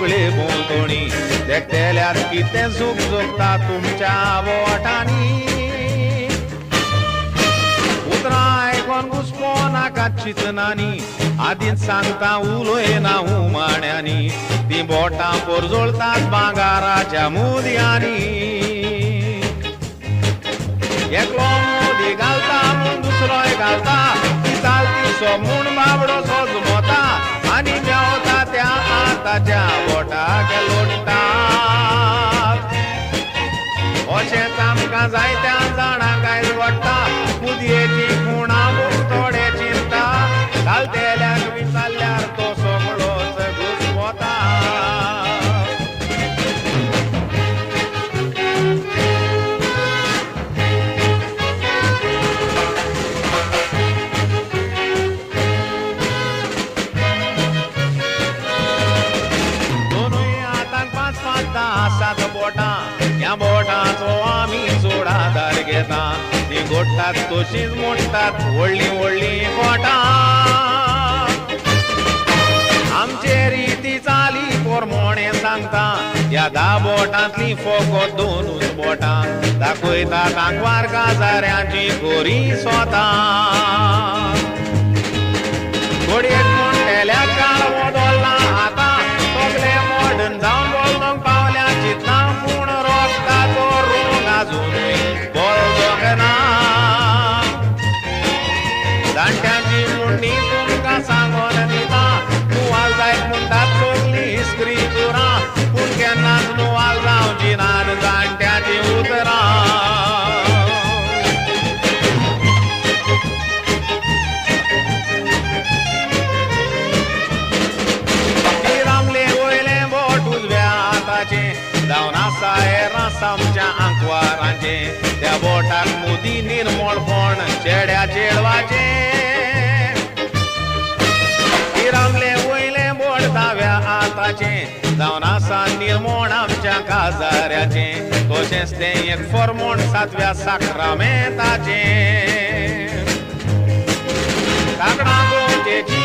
सगळे बोलतोणी देखतेल्यात कितें सुख जोगता तुमच्या बोटांनी उतरां आयकोन घुस्पो नाका चिंतनांनी आदींच सांगता उलोय ना उमाण्यांनी ती बोटां पोरजोळतात भांगाराच्या मुदयांनी एकलो मोदी घालता म्हूण दुसरोय घालता ती चालती सो म्हूण बाबडो सो जुमोता आनी मेवता त्या आताच्या बोटाक लोटता अशेंच आमकां जायत्या जाणांक आयज वाडटा मुदयेची खुणां थोडे चिंता घालतेल्याक विचारल्यार तो सगळोच घुस्पोता सात बोटां या बोटांचो आमी चड आदार घेता ती गोडटात तशीच मोडटात व्हडली व्हडली बोटां आमचे रिती चाली पोरमोणे सांगता या 10 बोटांतली फकत 2 बोटां दाखयतात आंकवार काजाऱ्याची गोरी स्वता घोडयेक म्हणटेल्या काळ बदलना आतां सगळे मॉडर्न जावन बोलूंक पावल्या चिंतना पूण रोगताचो रोग आजुनूय बळगना जाणट्यांची मुंडी तुमकां सांगोन दिता तुवाल जायत म्हणटात सगळी इस्त्री चुरां पूण केन्नाच तुवाल जावची नात जाणट्याची उतरां जावन आसा हेरां आमच्या आंकवारांचे त्या बोटाक मोदी निर्मळपण चेड्या चेडवाचे रामले वयले बोट दाव्या आताचे जावन आसा निर्मळ आमच्या काजाऱ्याचे तशेंच तें एक फर्मोण 7व्या साक्रामेंताचे काकणां गोंयचेची